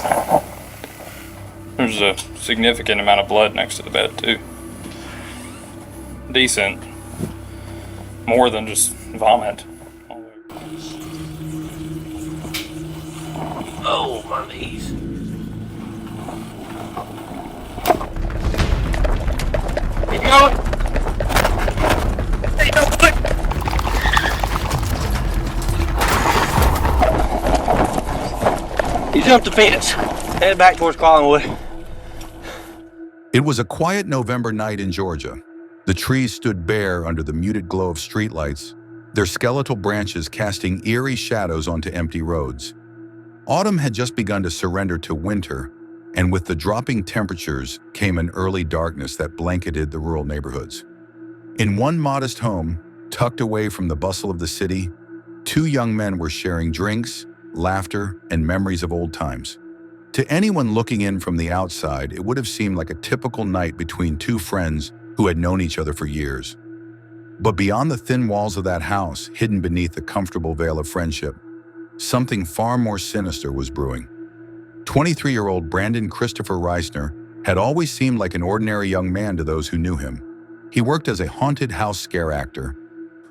betrayals. There's a significant amount of blood next to the bed, too. Decent. More than just vomit. Oh, my knees. Keep going. Hey, no, quick. He jumped the fence. Headed back towards Collinwood. It was a quiet November night in Georgia. The trees stood bare under the muted glow of streetlights, their skeletal branches casting eerie shadows onto empty roads. Autumn had just begun to surrender to winter, and with the dropping temperatures came an early darkness that blanketed the rural neighborhoods. In one modest home, tucked away from the bustle of the city, two young men were sharing drinks, laughter, and memories of old times. To anyone looking in from the outside, it would have seemed like a typical night between two friends who had known each other for years. But beyond the thin walls of that house, hidden beneath the comfortable veil of friendship, something far more sinister was brewing. 23-year-old Brandon Christopher Risner had always seemed like an ordinary young man to those who knew him. He worked as a haunted house scare actor.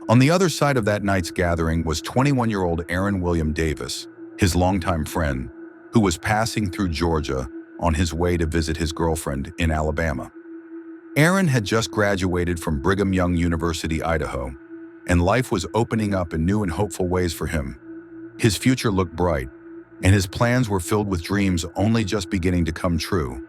On the other side of that night's gathering was 21-year-old Aaron William Davis, his longtime friend, who was passing through Georgia on his way to visit his girlfriend in Alabama. Aaron had just graduated from Brigham Young University, Idaho, and life was opening up in new and hopeful ways for him. His future looked bright, and his plans were filled with dreams only just beginning to come true.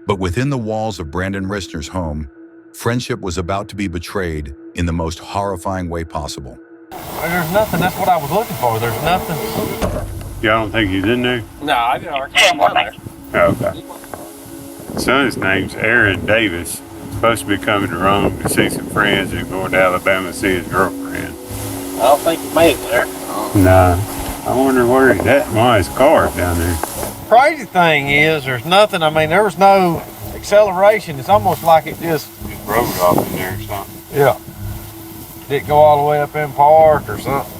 But within the walls of Brandon Risner's home, friendship was about to be betrayed in the most horrifying way possible. There's nothing. That's what I was looking for. There's nothing. Y'all don't think he's in there? No, I didn't down there. Oh, okay. Son's name's Aaron Davis. Supposed to be coming to Rome to see some friends and going to Alabama to see his girlfriend. I don't think he made it there. Nah. I wonder where he's at. Why his car down there? Crazy thing is, there's nothing. I mean, there was no acceleration. It's almost like it just Rode off in there or something. Yeah. Didn't go all the way up in park or something.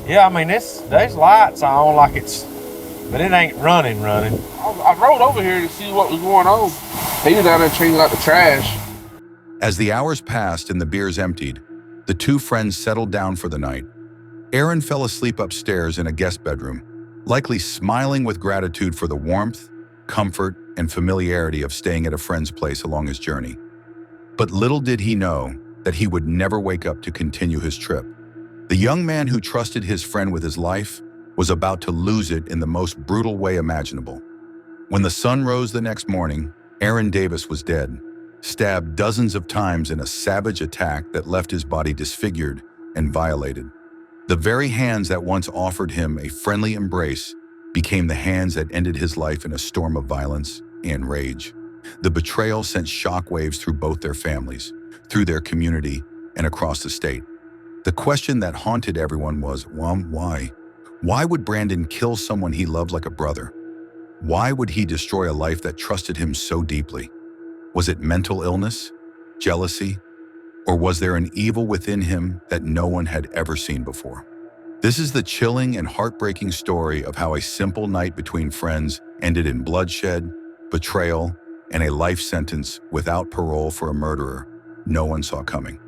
Yeah, I mean, there's lights on like it's, but it ain't running. I rode over here to see what was going on. He was down there changing out the trash. As the hours passed and the beers emptied, the two friends settled down for the night. Aaron fell asleep upstairs in a guest bedroom, likely smiling with gratitude for the warmth, comfort, and familiarity of staying at a friend's place along his journey. But little did he know that he would never wake up to continue his trip. The young man who trusted his friend with his life was about to lose it in the most brutal way imaginable. When the sun rose the next morning, Aaron Davis was dead, stabbed dozens of times in a savage attack that left his body disfigured and violated. The very hands that once offered him a friendly embrace became the hands that ended his life in a storm of violence and rage. The betrayal sent shockwaves through both their families, through their community, and across the state. The question that haunted everyone was, well, why? Why would Brandon kill someone he loved like a brother? Why would he destroy a life that trusted him so deeply? Was it mental illness, jealousy, or was there an evil within him that no one had ever seen before? This is the chilling and heartbreaking story of how a simple night between friends ended in bloodshed, betrayal, and a life sentence without parole for a murderer no one saw coming.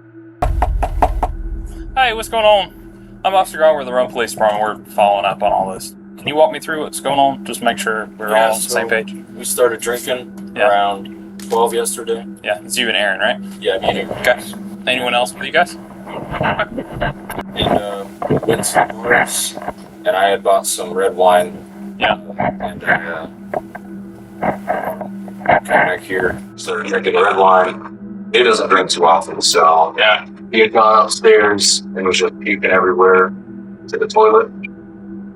Hey, what's going on? I'm Officer Grant with the Rome Police Department. We're following up on all this. Can you walk me through what's going on? Just make sure we're all on the same page. We started drinking around 12 yesterday. Yeah, it's you and Aaron, right? Yeah, me and Aaron. Okay. Anyone else with you guys? And went to some bars, and I had bought some red wine. Yeah. And came back here, started drinking red wine. He doesn't drink too often, so Yeah. he had gone upstairs and was just puking everywhere to the toilet. It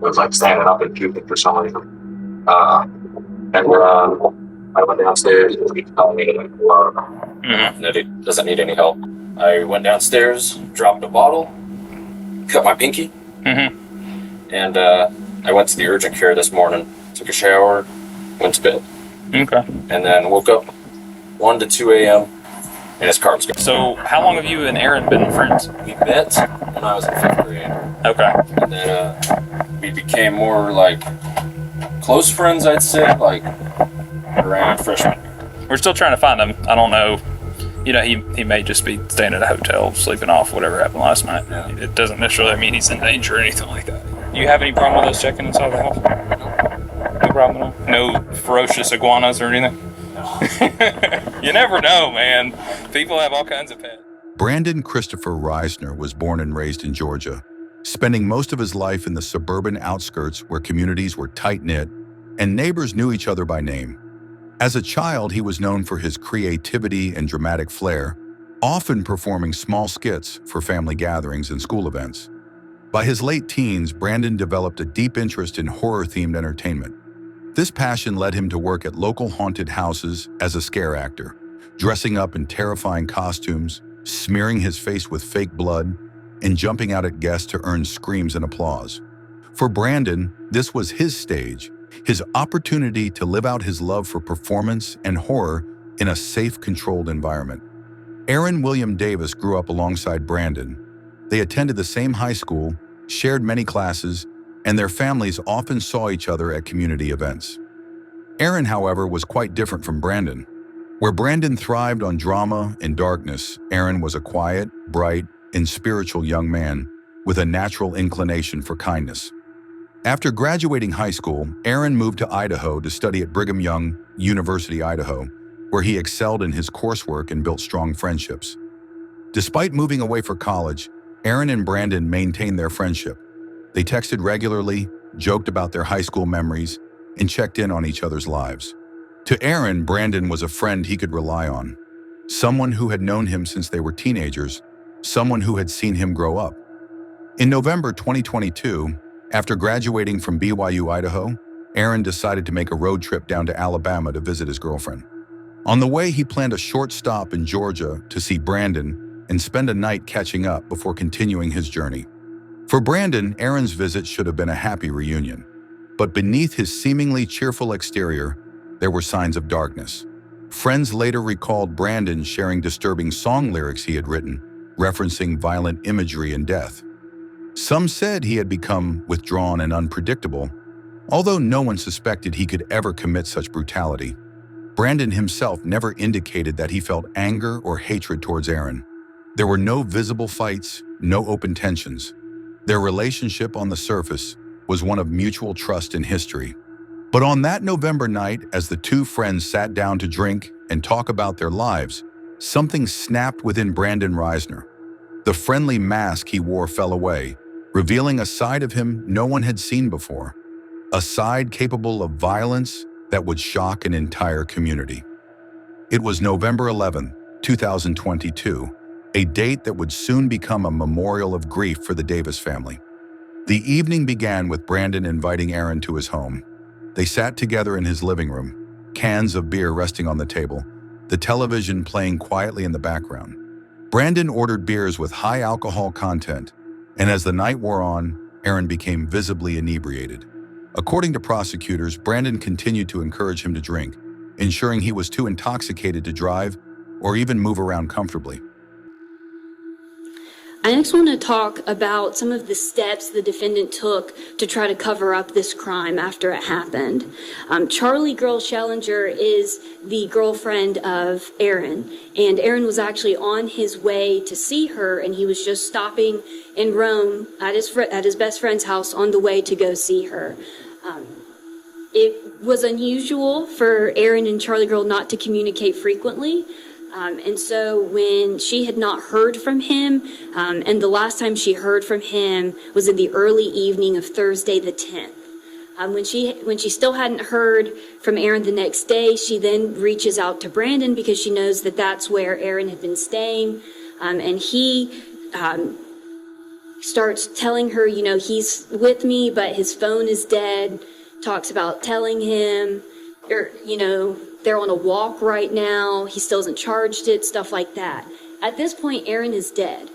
was like standing up and puking for some reason. I went downstairs and he told me that he doesn't need any help. I went downstairs, dropped a bottle, cut my pinky, and I went to the urgent care this morning, took a shower, went to bed. Okay. And then woke up 1 to 2 a.m. and his car was gone. So, how long have you and Aaron been friends? We met when I was in 5th grade. Okay. And then we became more like close friends, I'd say, like around freshman year. We're still trying to find him. I don't know. You know, he may just be staying at a hotel, sleeping off whatever happened last night. Yeah. It doesn't necessarily mean he's in danger or anything like that. You have any problem with us checking inside the house? No problem at all? No ferocious iguanas or anything? No. You never know, man. People have all kinds of pets. Brandon Christopher Risner was born and raised in Georgia, spending most of his life in the suburban outskirts where communities were tight-knit and neighbors knew each other by name. As a child, he was known for his creativity and dramatic flair, often performing small skits for family gatherings and school events. By his late teens, Brandon developed a deep interest in horror-themed entertainment. This passion led him to work at local haunted houses as a scare actor, dressing up in terrifying costumes, smearing his face with fake blood, and jumping out at guests to earn screams and applause. For Brandon, this was his stage, his opportunity to live out his love for performance and horror in a safe, controlled environment. Aaron William Davis grew up alongside Brandon. They attended the same high school, shared many classes, and their families often saw each other at community events. Aaron, however, was quite different from Brandon. Where Brandon thrived on drama and darkness, Aaron was a quiet, bright, and spiritual young man with a natural inclination for kindness. After graduating high school, Aaron moved to Idaho to study at Brigham Young University, Idaho, where he excelled in his coursework and built strong friendships. Despite moving away for college, Aaron and Brandon maintained their friendship. They texted regularly, joked about their high school memories, and checked in on each other's lives. To Aaron, Brandon was a friend he could rely on, someone who had known him since they were teenagers, someone who had seen him grow up. In November 2022, after graduating from BYU-Idaho, Aaron decided to make a road trip down to Alabama to visit his girlfriend. On the way, he planned a short stop in Georgia to see Brandon and spend a night catching up before continuing his journey. For Brandon, Aaron's visit should have been a happy reunion. But beneath his seemingly cheerful exterior, there were signs of darkness. Friends later recalled Brandon sharing disturbing song lyrics he had written, referencing violent imagery and death. Some said he had become withdrawn and unpredictable, although no one suspected he could ever commit such brutality. Brandon himself never indicated that he felt anger or hatred towards Aaron. There were no visible fights, no open tensions. Their relationship on the surface was one of mutual trust and history. But on that November night, as the two friends sat down to drink and talk about their lives, something snapped within Brandon Risner. The friendly mask he wore fell away, revealing a side of him no one had seen before, a side capable of violence that would shock an entire community. It was November 11, 2022, a date that would soon become a memorial of grief for the Davis family. The evening began with Brandon inviting Aaron to his home. They sat together in his living room, cans of beer resting on the table, the television playing quietly in the background. Brandon ordered beers with high alcohol content, and as the night wore on, Aaron became visibly inebriated. According to prosecutors, Brandon continued to encourage him to drink, ensuring he was too intoxicated to drive or even move around comfortably. I next want to talk about some of the steps the defendant took to try to cover up this crime after it happened. Charlie Girl Schellinger is the girlfriend of Aaron, and Aaron was actually on his way to see her, and he was just stopping in Rome at his best friend's house on the way to go see her. It was unusual for Aaron and Charlie Girl not to communicate frequently. And so when she had not heard from him, and the last time she heard from him was in the early evening of Thursday the 10th. When she still hadn't heard from Aaron the next day, she then reaches out to Brandon because she knows that that's where Aaron had been staying. And he starts telling her, he's with me, but his phone is dead. Talks about telling him, they're on a walk right now. He still hasn't charged it, stuff like that. At this point, Aaron is dead.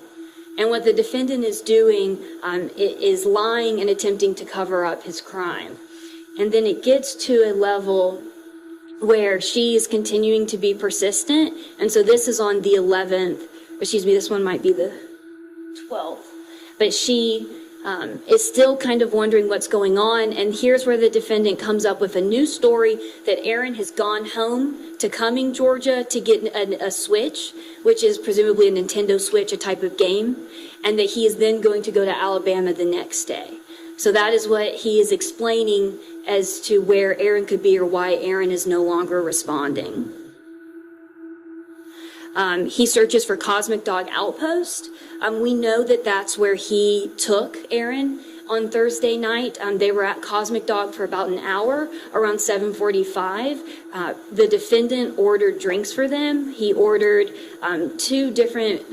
And what the defendant is doing is lying and attempting to cover up his crime. And then it gets to a level where she is continuing to be persistent. And so this is on the 11th, this one might be the 12th. But she is still kind of wondering what's going on. And here's where the defendant comes up with a new story that Aaron has gone home to Cumming, Georgia to get a Switch, which is presumably a Nintendo Switch, a type of game, and that he is then going to go to Alabama the next day. So that is what he is explaining as to where Aaron could be or why Aaron is no longer responding. He searches for Cosmic Dog Outpost. We know that that's where he took Aaron on Thursday night. They were at Cosmic Dog for about an hour, around 7:45. The defendant ordered drinks for them. He ordered two different,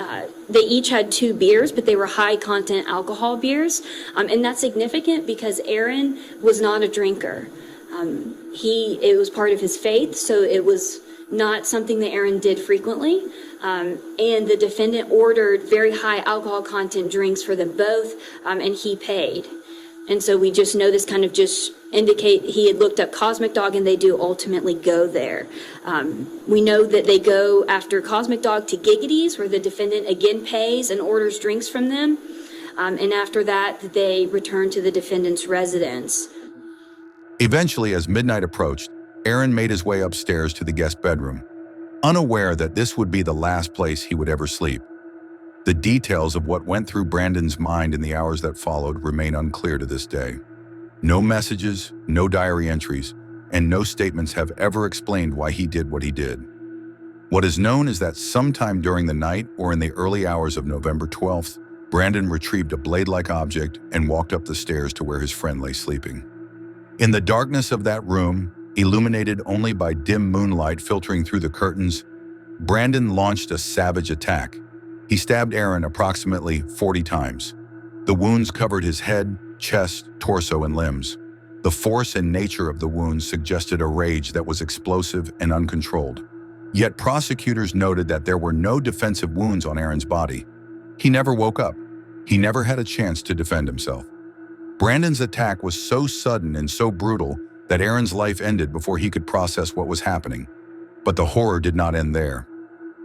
they each had 2 beers, but they were high content alcohol beers. And that's significant because Aaron was not a drinker. It was part of his faith, so it was not something that Aaron did frequently. And the defendant ordered very high alcohol content drinks for them both, and he paid. And so we just know this kind of just indicate he had looked up Cosmic Dog, and they do ultimately go there. We know that they go after Cosmic Dog to Giggity's, where the defendant again pays and orders drinks from them. And after that, they return to the defendant's residence. Eventually, as midnight approached, Aaron made his way upstairs to the guest bedroom, unaware that this would be the last place he would ever sleep. The details of what went through Brandon's mind in the hours that followed remain unclear to this day. No messages, no diary entries, and no statements have ever explained why he did what he did. What is known is that sometime during the night or in the early hours of November 12th, Brandon retrieved a blade-like object and walked up the stairs to where his friend lay sleeping. In the darkness of that room, illuminated only by dim moonlight filtering through the curtains, Brandon launched a savage attack. He stabbed Aaron approximately 40 times. The wounds covered his head, chest, torso, and limbs. The force and nature of the wounds suggested a rage that was explosive and uncontrolled. Yet prosecutors noted that there were no defensive wounds on Aaron's body. He never woke up. He never had a chance to defend himself. Brandon's attack was so sudden and so brutal that Aaron's life ended before he could process what was happening. But the horror did not end there.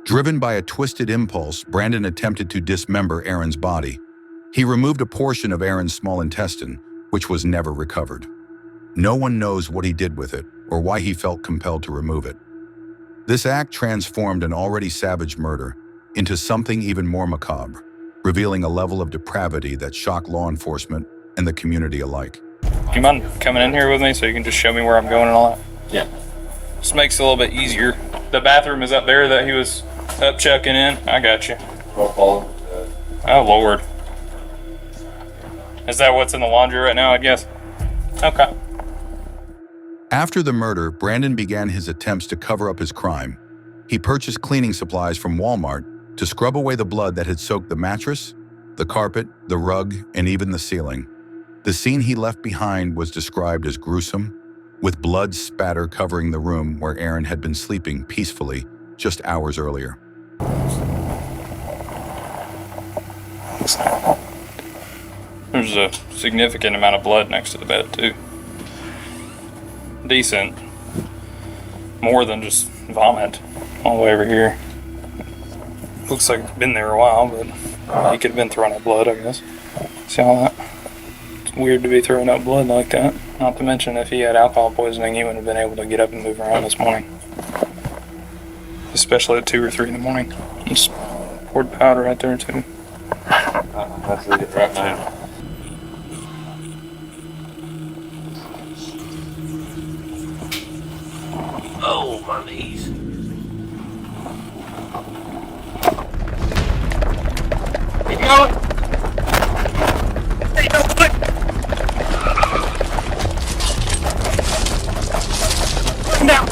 Driven by a twisted impulse, Brandon attempted to dismember Aaron's body. He removed a portion of Aaron's small intestine, which was never recovered. No one knows what he did with it or why he felt compelled to remove it. This act transformed an already savage murder into something even more macabre, revealing a level of depravity that shocked law enforcement and the community alike. Do you mind coming in here with me so you can just show me where I'm going and all that? Yeah. Just makes it a little bit easier. The bathroom is up there that he was up checking in. I got you. Oh, Lord. Is that what's in the laundry right now, I guess? Okay. After the murder, Brandon began his attempts to cover up his crime. He purchased cleaning supplies from Walmart to scrub away the blood that had soaked the mattress, the carpet, the rug, and even the ceiling. The scene he left behind was described as gruesome, with blood spatter covering the room where Aaron had been sleeping peacefully just hours earlier. There's a significant amount of blood next to the bed, too. Decent. More than just vomit all the way over here. Looks like it's been there a while, but he could have been throwing up blood, I guess. See all that? It's weird to be throwing up blood like that. Not to mention, if he had alcohol poisoning, he wouldn't have been able to get up and move around this morning. Especially at 2 or 3 in the morning. Just poured powder right there, too. That's it right now. Oh, my knees. Keep going. Stay no quick. Now.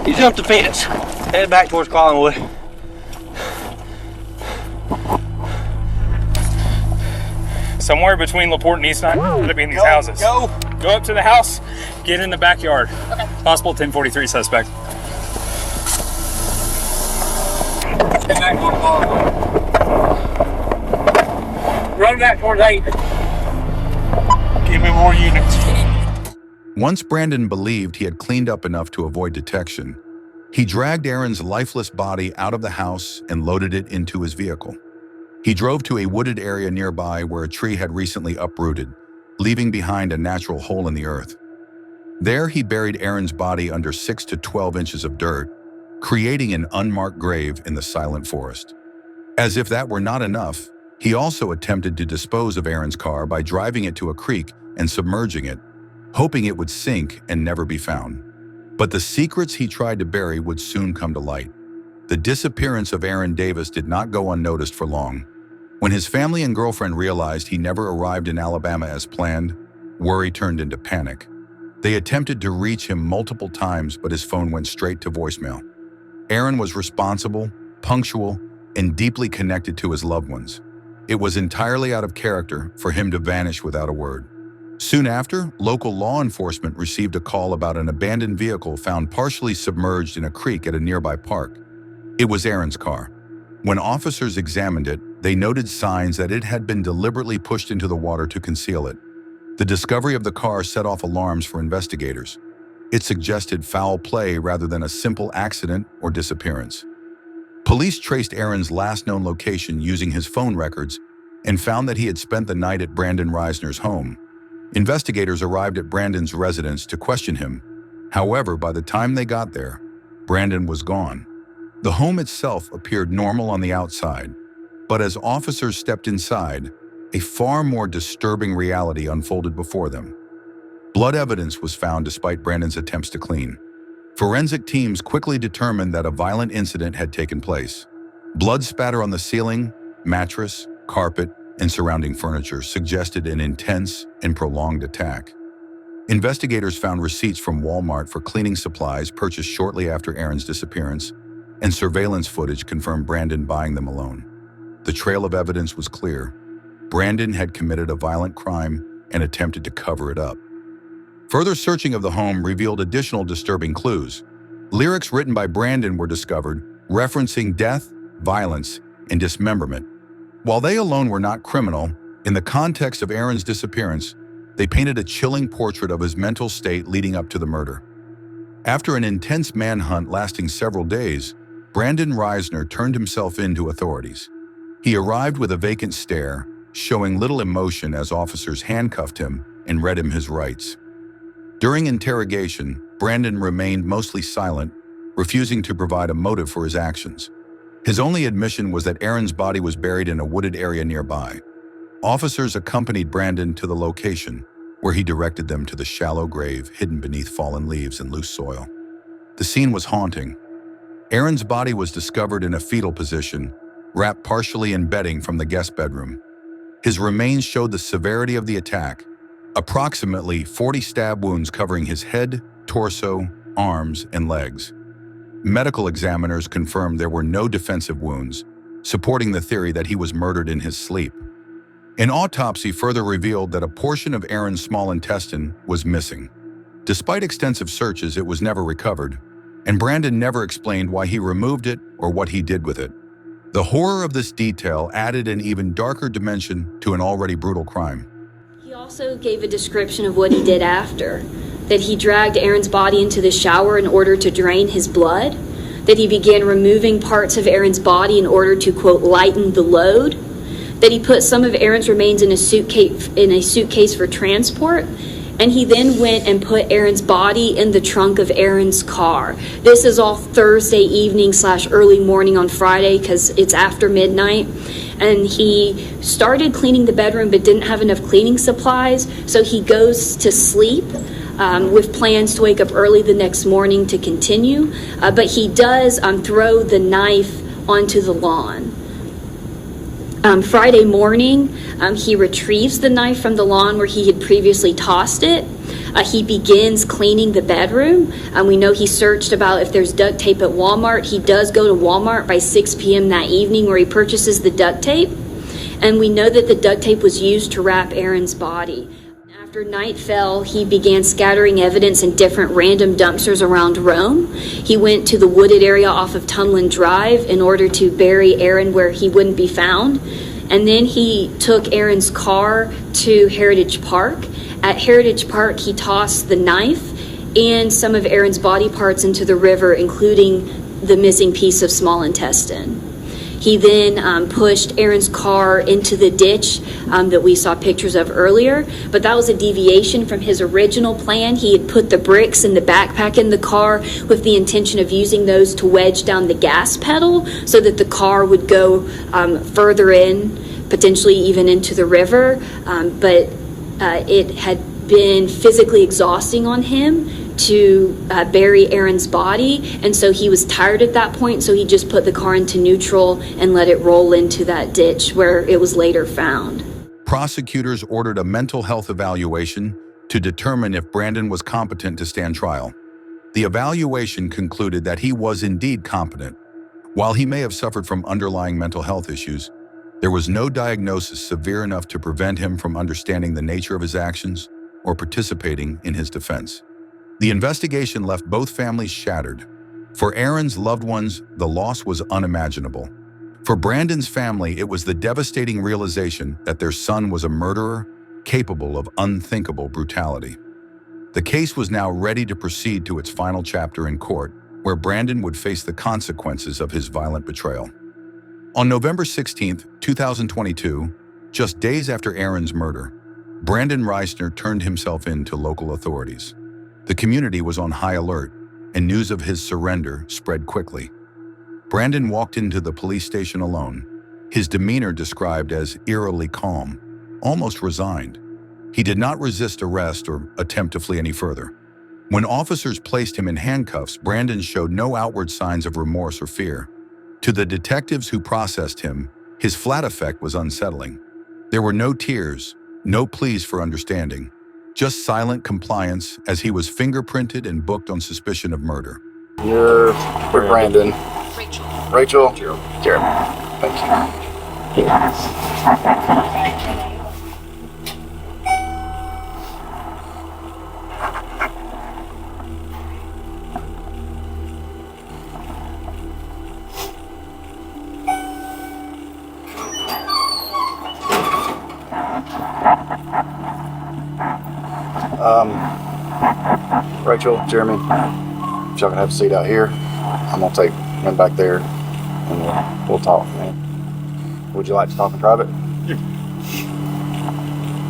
He jumped the fence, headed back towards Collinwood. Somewhere between LaPorte and East 9, gotta be in these houses. Go up to the house, get in the backyard. Okay. Possible 1043 suspect. Run back towards 8. Give me more units. Once Brandon believed he had cleaned up enough to avoid detection, he dragged Aaron's lifeless body out of the house and loaded it into his vehicle. He drove to a wooded area nearby where a tree had recently uprooted, leaving behind a natural hole in the earth. There he buried Aaron's body under 6 to 12 inches of dirt, creating an unmarked grave in the silent forest. As if that were not enough, he also attempted to dispose of Aaron's car by driving it to a creek and submerging it, hoping it would sink and never be found. But the secrets he tried to bury would soon come to light. The disappearance of Aaron Davis did not go unnoticed for long. When his family and girlfriend realized he never arrived in Alabama as planned, worry turned into panic. They attempted to reach him multiple times, but his phone went straight to voicemail. Aaron was responsible, punctual, and deeply connected to his loved ones. It was entirely out of character for him to vanish without a word. Soon after, local law enforcement received a call about an abandoned vehicle found partially submerged in a creek at a nearby park. It was Aaron's car. When officers examined it, they noted signs that it had been deliberately pushed into the water to conceal it. The discovery of the car set off alarms for investigators. It suggested foul play rather than a simple accident or disappearance. Police traced Aaron's last known location using his phone records and found that he had spent the night at Brandon Risner's home. Investigators arrived at Brandon's residence to question him. However, by the time they got there, Brandon was gone. The home itself appeared normal on the outside, but as officers stepped inside, a far more disturbing reality unfolded before them. Blood evidence was found despite Brandon's attempts to clean. Forensic teams quickly determined that a violent incident had taken place. Blood spatter on the ceiling, mattress, carpet, and surrounding furniture suggested an intense and prolonged attack. Investigators found receipts from Walmart for cleaning supplies purchased shortly after Aaron's disappearance, and surveillance footage confirmed Brandon buying them alone. The trail of evidence was clear. Brandon had committed a violent crime and attempted to cover it up. Further searching of the home revealed additional disturbing clues. Lyrics written by Brandon were discovered, referencing death, violence, and dismemberment. While they alone were not criminal, in the context of Aaron's disappearance, they painted a chilling portrait of his mental state leading up to the murder. After an intense manhunt lasting several days, Brandon Risner turned himself in to authorities. He arrived with a vacant stare, showing little emotion as officers handcuffed him and read him his rights. During interrogation, Brandon remained mostly silent, refusing to provide a motive for his actions. His only admission was that Aaron's body was buried in a wooded area nearby. Officers accompanied Brandon to the location, where he directed them to the shallow grave hidden beneath fallen leaves and loose soil. The scene was haunting. Aaron's body was discovered in a fetal position, wrapped partially in bedding from the guest bedroom. His remains showed the severity of the attack, approximately 40 stab wounds covering his head, torso, arms, and legs. Medical examiners confirmed there were no defensive wounds, supporting the theory that he was murdered in his sleep. An autopsy further revealed that a portion of Aaron's small intestine was missing. Despite extensive searches, it was never recovered, and Brandon never explained why he removed it or what he did with it. The horror of this detail added an even darker dimension to an already brutal crime. He also gave a description of what he did after, that he dragged Aaron's body into the shower in order to drain his blood, that he began removing parts of Aaron's body in order to, quote, lighten the load, that he put some of Aaron's remains in a suitcase for transport, and he then went and put Aaron's body in the trunk of Aaron's car. This is all Thursday evening / early morning on Friday because it's after midnight. And he started cleaning the bedroom but didn't have enough cleaning supplies, so he goes to sleep with plans to wake up early the next morning to continue. But he does throw the knife onto the lawn. Friday morning, he retrieves the knife from the lawn where he had previously tossed it. He begins cleaning the bedroom. We know he searched about if there's duct tape at Walmart. He does go to Walmart by 6 p.m. that evening where he purchases the duct tape. And we know that the duct tape was used to wrap Aaron's body. After night fell, he began scattering evidence in different random dumpsters around Rome. He went to the wooded area off of Tunland Drive in order to bury Aaron where he wouldn't be found. And then he took Aaron's car to Heritage Park. At Heritage Park, he tossed the knife and some of Aaron's body parts into the river, including the missing piece of small intestine. He then pushed Aaron's car into the ditch that we saw pictures of earlier, but that was a deviation from his original plan. He had put the bricks in the backpack in the car with the intention of using those to wedge down the gas pedal so that the car would go further in, potentially even into the river, but it had been physically exhausting on him to bury Aaron's body, and so he was tired at that point, so he just put the car into neutral and let it roll into that ditch where it was later found. Prosecutors ordered a mental health evaluation to determine if Brandon was competent to stand trial. The evaluation concluded that he was indeed competent. While he may have suffered from underlying mental health issues, there was no diagnosis severe enough to prevent him from understanding the nature of his actions or participating in his defense. The investigation left both families shattered. For Aaron's loved ones, the loss was unimaginable. For Brandon's family, it was the devastating realization that their son was a murderer capable of unthinkable brutality. The case was now ready to proceed to its final chapter in court, where Brandon would face the consequences of his violent betrayal. On November 16, 2022, just days after Aaron's murder, Brandon Risner turned himself in to local authorities. The community was on high alert, and news of his surrender spread quickly. Brandon walked into the police station alone, his demeanor described as eerily calm, almost resigned. He did not resist arrest or attempt to flee any further. When officers placed him in handcuffs, Brandon showed no outward signs of remorse or fear. To the detectives who processed him, his flat effect was unsettling. There were no tears, no pleas for understanding, just silent compliance as he was fingerprinted and booked on suspicion of murder. You're Brandon. Rachel. Jeremy. Thank you. Rachel, Jeremy, if y'all can have a seat out here, I'm gonna take him back there and we'll talk, man. Would you like to talk in private?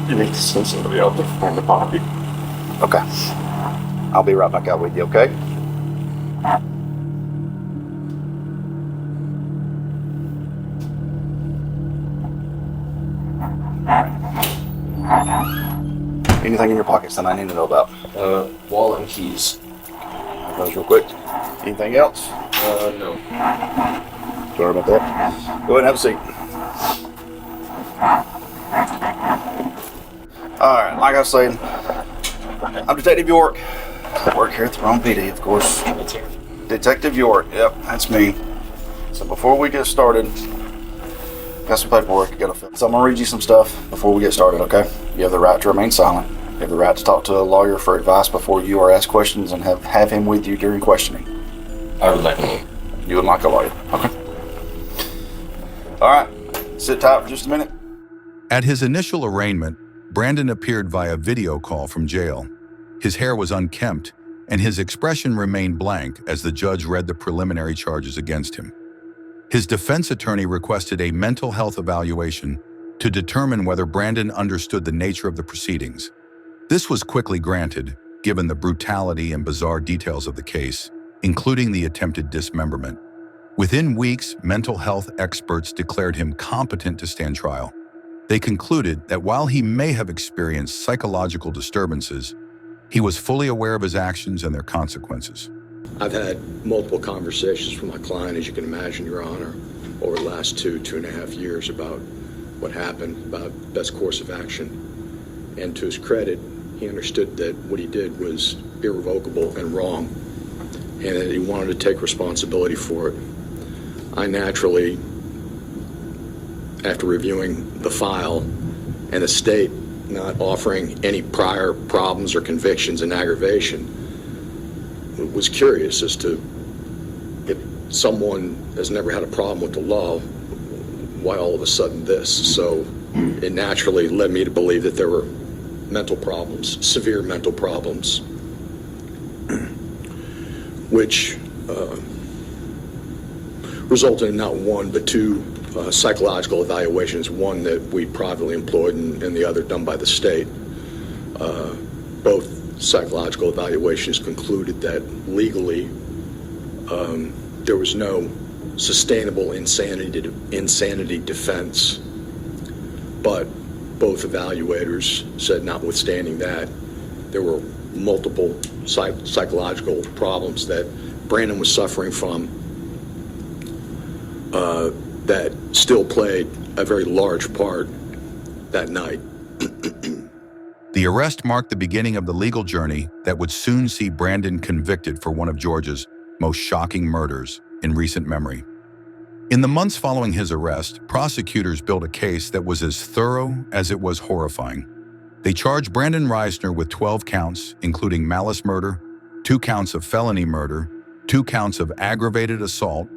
You need to send somebody out to find the body. Okay. I'll be right back out with you, okay? Anything in your pockets that I need to know about? Wallet and keys. Have those real quick. Anything else? No. Sorry about that. Go ahead and have a seat. Alright, like I was saying, I'm Detective York. I work here at the Rome PD, of course. Detective York, yep, that's me. So before we get started, got some paperwork you gotta fill. So I'm gonna read you some stuff before we get started, okay? You have the right to remain silent. You have the right to talk to a lawyer for advice before you are asked questions and have him with you during questioning. I would like a lawyer. You would like a lawyer, okay? Alright, sit tight for just a minute. At his initial arraignment, Brandon appeared via video call from jail. His hair was unkempt, and his expression remained blank as the judge read the preliminary charges against him. His defense attorney requested a mental health evaluation to determine whether Brandon understood the nature of the proceedings. This was quickly granted, given the brutality and bizarre details of the case, including the attempted dismemberment. Within weeks, mental health experts declared him competent to stand trial. They concluded that while he may have experienced psychological disturbances, he was fully aware of his actions and their consequences. I've had multiple conversations with my client, as you can imagine, Your Honor, over the last 2.5 years about what happened, about best course of action. And to his credit, he understood that what he did was irrevocable and wrong, and that he wanted to take responsibility for it. I naturally, after reviewing the file and the state not offering any prior problems or convictions and aggravation, was curious as to if someone has never had a problem with the law, why all of a sudden this? So it naturally led me to believe that there were mental problems, severe mental problems, which resulted in not one but two psychological evaluations, one that we privately employed and the other done by the state. Both psychological evaluations concluded that legally there was no sustainable insanity defense, but both evaluators said notwithstanding that, there were multiple psychological problems that Brandon was suffering from that still played a very large part that night. The arrest marked the beginning of the legal journey that would soon see Brandon convicted for one of Georgia's most shocking murders in recent memory. In the months following his arrest, prosecutors built a case that was as thorough as it was horrifying. They charged Brandon Risner with 12 counts, including malice murder, 2 counts of felony murder, 2 counts of aggravated assault,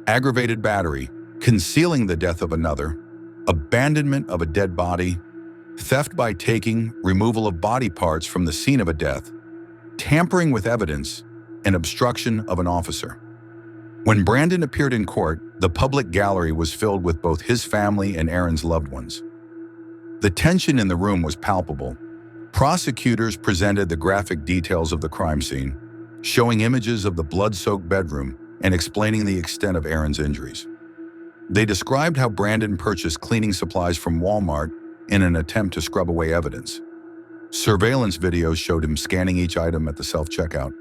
aggravated battery, concealing the death of another, abandonment of a dead body, theft by taking, removal of body parts from the scene of a death, tampering with evidence, and obstruction of an officer. When Brandon appeared in court, the public gallery was filled with both his family and Aaron's loved ones. The tension in the room was palpable. Prosecutors presented the graphic details of the crime scene, showing images of the blood-soaked bedroom and explaining the extent of Aaron's injuries. They described how Brandon purchased cleaning supplies from Walmart in an attempt to scrub away evidence. Surveillance videos showed him scanning each item at the self-checkout,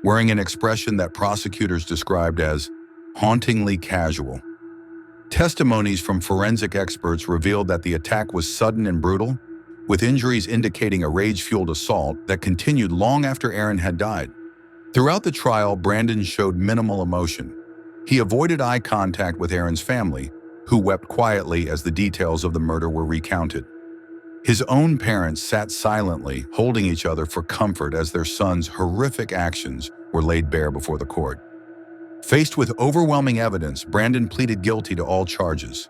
wearing an expression that prosecutors described as hauntingly casual. Testimonies from forensic experts revealed that the attack was sudden and brutal, with injuries indicating a rage-fueled assault that continued long after Aaron had died. Throughout the trial, Brandon showed minimal emotion. He avoided eye contact with Aaron's family, who wept quietly as the details of the murder were recounted. His own parents sat silently, holding each other for comfort as their son's horrific actions were laid bare before the court. Faced with overwhelming evidence, Brandon pleaded guilty to all charges.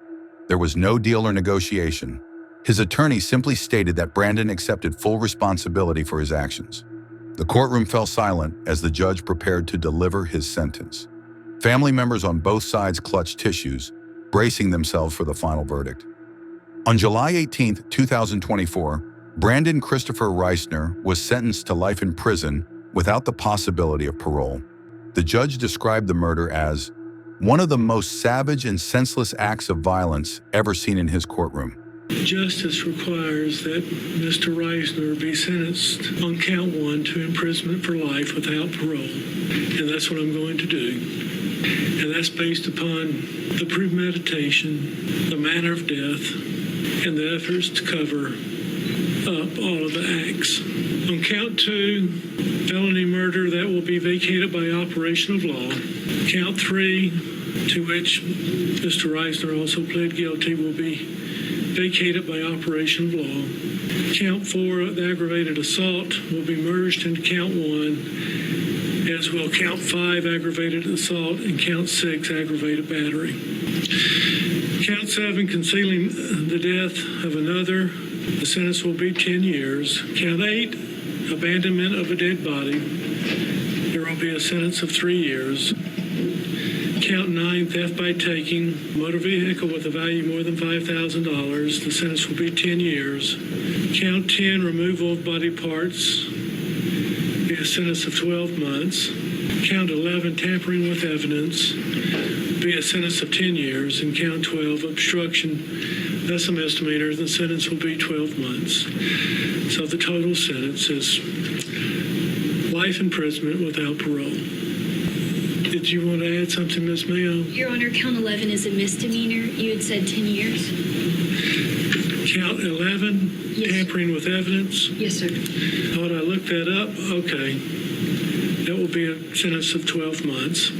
There was no deal or negotiation. His attorney simply stated that Brandon accepted full responsibility for his actions. The courtroom fell silent as the judge prepared to deliver his sentence. Family members on both sides clutched tissues, bracing themselves for the final verdict. On July 18, 2024, Brandon Christopher Risner was sentenced to life in prison without the possibility of parole. The judge described the murder as one of the most savage and senseless acts of violence ever seen in his courtroom. Justice requires that Mr. Risner be sentenced on count 1 to imprisonment for life without parole. And that's what I'm going to do. And that's based upon the premeditation, the manner of death, and the efforts to cover up all of the acts. On count 2, felony murder, that will be vacated by operation of law. Count 3, to which Mr. Risner also pled guilty, will be vacated by operation of law. Count 4, the aggravated assault, will be merged into count 1, as will count 5, aggravated assault, and count 6, aggravated battery. Count 7, concealing the death of another, the sentence will be 10 years. Count 8, abandonment of a dead body, there will be a sentence of 3 years. Count 9, theft by taking, motor vehicle with a value more than $5,000, the sentence will be 10 years. Count 10, removal of body parts, be a sentence of 12 months. Count 11, tampering with evidence, be a sentence of 10 years. And count 12, obstruction, that's a misdemeanor, the sentence will be 12 months. So the total sentence is life imprisonment without parole. Did you want to add something, Ms. Mayo? Your Honor, count 11 is a misdemeanor. You had said 10 years. Count 11, yes, tampering with evidence? Yes, sir. How would I look that up? Okay. That will be a sentence of 12 months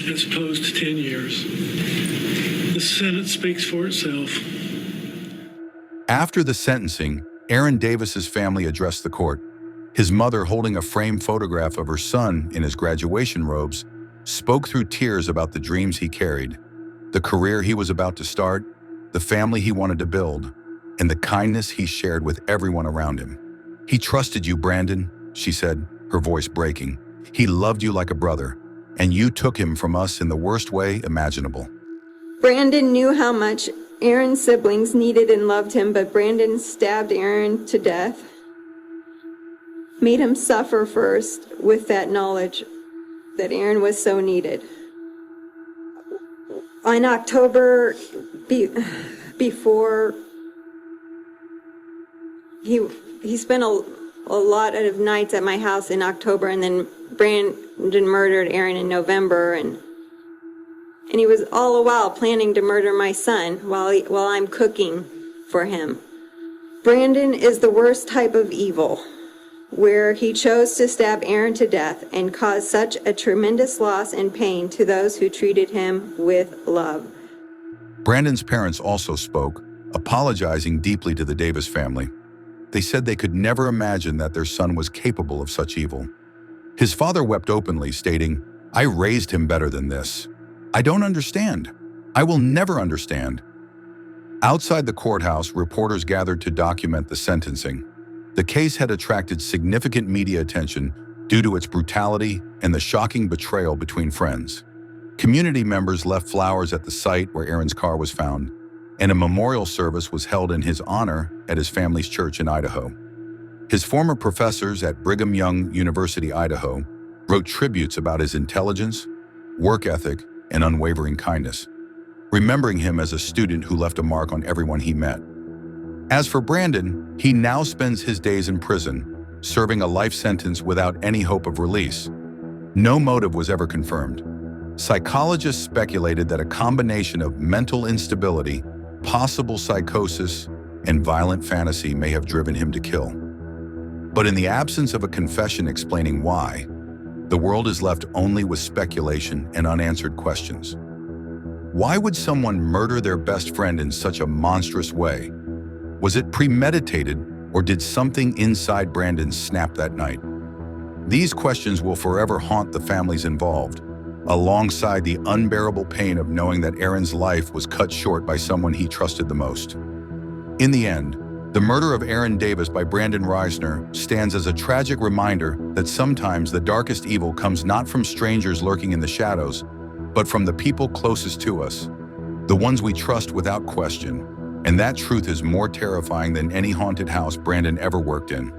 as opposed to 10 years. The sentence speaks for itself. After the sentencing, Aaron Davis's family addressed the court. His mother, holding a framed photograph of her son in his graduation robes, spoke through tears about the dreams he carried, the career he was about to start, the family he wanted to build, and the kindness he shared with everyone around him. "He trusted you, Brandon," she said, her voice breaking. "He loved you like a brother, and you took him from us in the worst way imaginable." Brandon knew how much Aaron's siblings needed and loved him, but Brandon stabbed Aaron to death, made him suffer first with that knowledge that Aaron was so needed. In October, before he spent a lot of nights at my house in October, and then Brandon murdered Aaron in November, and he was all the while planning to murder my son while I'm cooking for him. Brandon is the worst type of evil, where he chose to stab Aaron to death and cause such a tremendous loss and pain to those who treated him with love. Brandon's parents also spoke, apologizing deeply to the Davis family. They said they could never imagine that their son was capable of such evil. His father wept openly, stating, "I raised him better than this. I don't understand. I will never understand." Outside the courthouse, reporters gathered to document the sentencing. The case had attracted significant media attention due to its brutality and the shocking betrayal between friends. Community members left flowers at the site where Aaron's car was found, and a memorial service was held in his honor at his family's church in Idaho. His former professors at Brigham Young University, Idaho, wrote tributes about his intelligence, work ethic, and unwavering kindness, remembering him as a student who left a mark on everyone he met. As for Brandon, he now spends his days in prison, serving a life sentence without any hope of release. No motive was ever confirmed. Psychologists speculated that a combination of mental instability, possible psychosis, and violent fantasy may have driven him to kill. But in the absence of a confession explaining why, the world is left only with speculation and unanswered questions. Why would someone murder their best friend in such a monstrous way? Was it premeditated, or did something inside Brandon snap that night? These questions will forever haunt the families involved, alongside the unbearable pain of knowing that Aaron's life was cut short by someone he trusted the most. In the end, the murder of Aaron Davis by Brandon Risner stands as a tragic reminder that sometimes the darkest evil comes not from strangers lurking in the shadows, but from the people closest to us, the ones we trust without question. And that truth is more terrifying than any haunted house Brandon ever worked in.